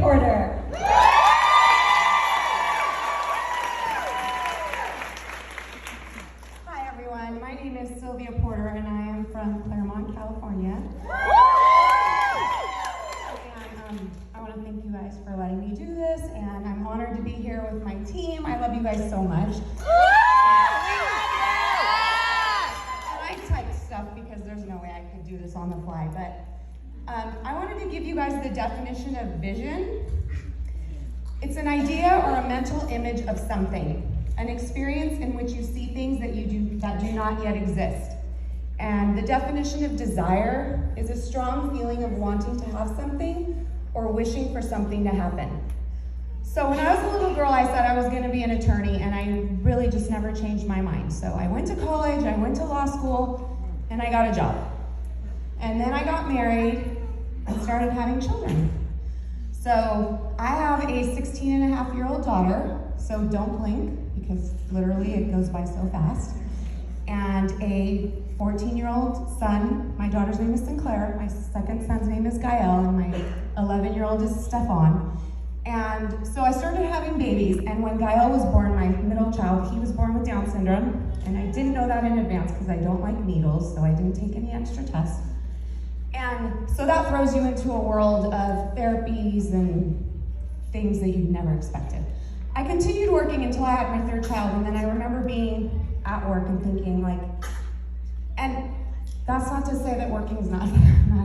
Porter. Hi everyone, my name is Silvia Porter and I am from Claremont, California. And I want to thank you guys for letting me do this, and I'm honored to be here with my team. I love you guys so much. And I typed stuff because there's no way I could do this on the fly, but I wanted to give you guys the definition of vision. It's an idea or a mental image of something, an experience in which you see things that do not yet exist. And the definition of desire is a strong feeling of wanting to have something or wishing for something to happen. So when I was a little girl, I said I was going to be an attorney, and I really just never changed my mind. So I went to college, I went to law school, and I got a job. And then I got married and started having children. So I have a 16-and-a-half-year-old daughter, so don't blink, because literally it goes by so fast. And a 14-year-old son. My daughter's name is Sinclair, my second son's name is Gael, and my 11-year-old is Stefan. And so I started having babies, and when Gael was born, my middle child, he was born with Down syndrome, and I didn't know that in advance because I don't like needles, so I didn't take any extra tests. And so that throws you into a world of therapies and things that you'd never expected. I continued working until I had my third child, and then I remember being at work and thinking, like, and that's not to say that working is not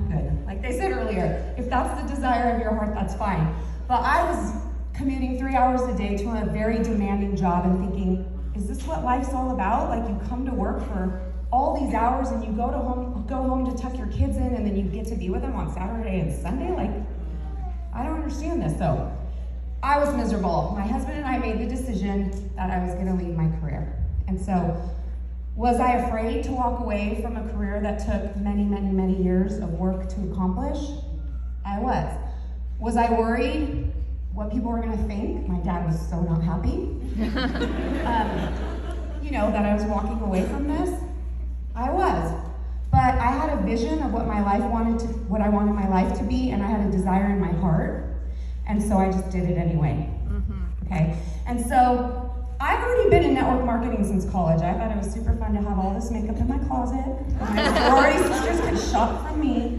good. Like they said earlier, if that's the desire of your heart, that's fine. But I was commuting 3 hours a day to a very demanding job and thinking, is this what life's all about? Like you come to work for all these hours and you go home to tuck your kids in, and then you get to be with them on Saturday and Sunday? Like, I don't understand this. So I was miserable. My husband and I made the decision that I was gonna leave my career. And so, was I afraid to walk away from a career that took many, many, many years of work to accomplish? I was. Was I worried what people were gonna think? My dad was so not happy. That I was walking away from this. I was. But I had a vision of what I wanted my life to be, and I had a desire in my heart. And so I just did it anyway. Okay? And so I've already been in network marketing since college. I thought it was super fun to have all this makeup in my closet. My sorority sisters could shop from me.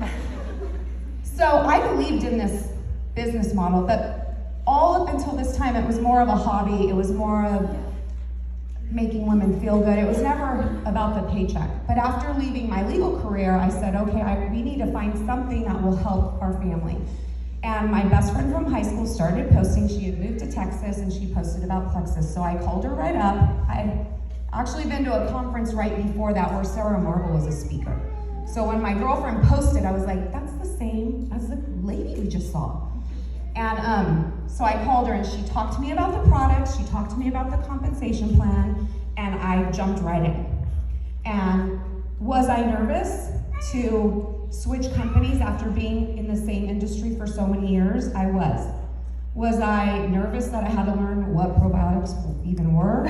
So I believed in this business model, but all up until this time, it was more of a hobby. It was more of making women feel good. It was never about the paycheck. But after leaving my legal career, I said, okay, we need to find something that will help our family. And my best friend from high school started posting. She had moved to Texas and she posted about Plexus. So I called her right up. I had actually been to a conference right before that where Sarah Marble was a speaker. So when my girlfriend posted, I was like, that's the same as the lady we just saw. And so I called her and she talked to me about the product, she talked to me about the compensation plan, and I jumped right in. And was I nervous to switch companies after being in the same industry for so many years? I was. Was I nervous that I had to learn what probiotics even were?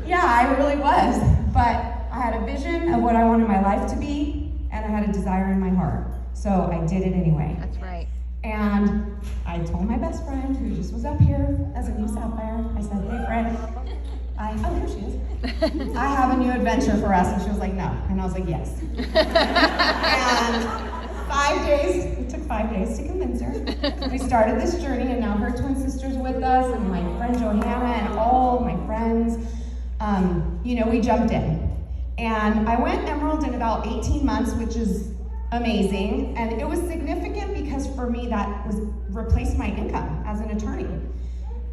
Yeah, I really was. But I had a vision of what I wanted my life to be, and I had a desire in my heart. So I did it anyway. That's right. And I told my best friend, who just was up here as a new Sapphire, I said, hey friend, here she is. I have a new adventure for us. And she was like, no. And I was like, yes. And 5 days, it took 5 days to convince her. We started this journey, and now her twin sister's with us, and my friend Johanna, and all my friends. We jumped in. And I went Emerald in about 18 months, which is amazing. And it was significant because for me, that replaced my income as an attorney.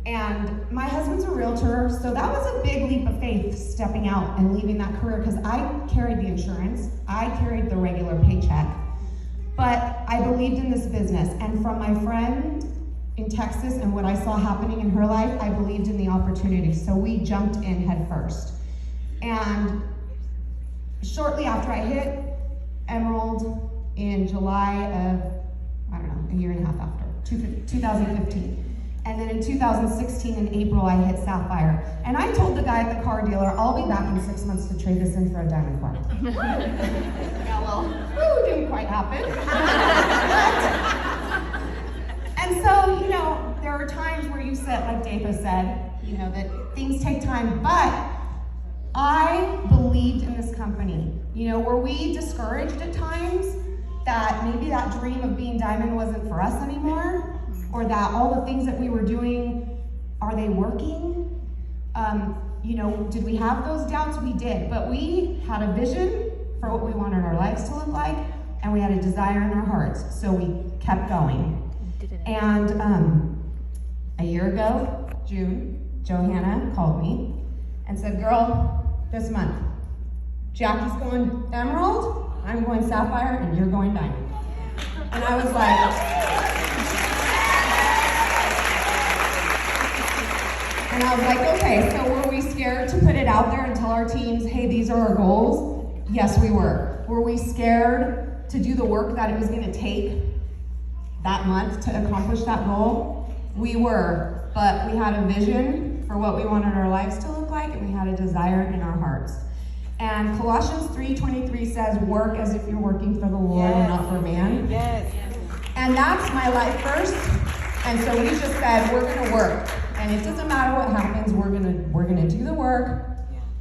And my husband's a realtor, so that was a big leap of faith, stepping out and leaving that career, because I carried the insurance, I carried the regular paycheck, but I believed in this business. And from my friend in Texas and what I saw happening in her life, I believed in the opportunity, so we jumped in head first. And shortly after I hit Emerald in July of, a year and a half after, 2015. And then in 2016, in April, I hit Sapphire. And I told the guy at the car dealer, I'll be back in 6 months to trade this in for a diamond car. Yeah, well, didn't quite happen. And so, there are times where you said, like Dava said, that things take time, but I believed in this company. Were we discouraged at times that maybe that dream of being Diamond wasn't for us anymore? Or that all the things that we were doing, are they working? Did we have those doubts? We did, but we had a vision for what we wanted our lives to look like, and we had a desire in our hearts, so we kept going. And a year ago, June, Johanna called me and said, girl, this month, Jackie's going Emerald, I'm going Sapphire, and you're going Diamond. And I was like, okay, so were we scared to put it out there and tell our teams, hey, these are our goals? Yes, we were. Were we scared to do the work that it was going to take that month to accomplish that goal? We were, but we had a vision for what we wanted our lives to look like, and we had a desire in our hearts. And Colossians 3:23 says, work as if you're working for the Lord and not for man. Yes. And that's my life first. And so we just said, we're going to work. And it doesn't matter what happens, we're gonna do the work,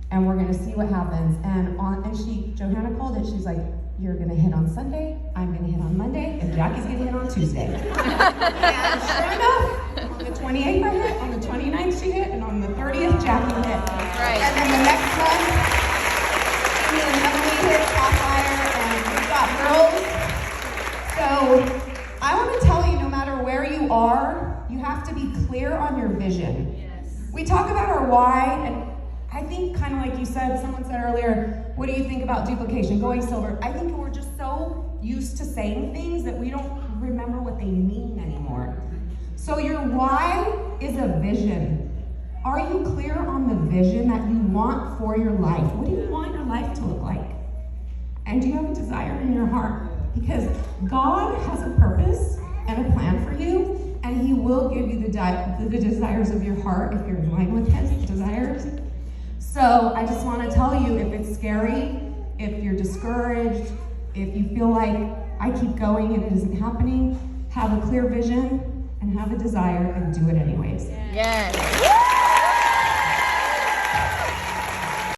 and we're gonna see what happens. And Johanna called it, she's like, you're gonna hit on Sunday, I'm gonna hit on Monday, and Jackie's gonna hit on Tuesday. And sure enough, on the 28th I hit, on the 29th she hit, and on the 30th Jackie hit. Right. And then the next month, me and Emily hit Sapphire, and we've got girls. So I wanna tell you, no matter where you are, you have to be clear on your vision. Yes. We talk about our why, and I think kind of like you said, someone said earlier, what do you think about duplication, going silver? I think we're just so used to saying things that we don't remember what they mean anymore. So your why is a vision. Are you clear on the vision that you want for your life? What do you want your life to look like? And do you have a desire in your heart? Because God has a purpose and a plan for you, and He will give you the desires of your heart if you're in line with His desires. So I just want to tell you, if it's scary, if you're discouraged, if you feel like I keep going and it isn't happening, have a clear vision and have a desire and do it anyways. Yes.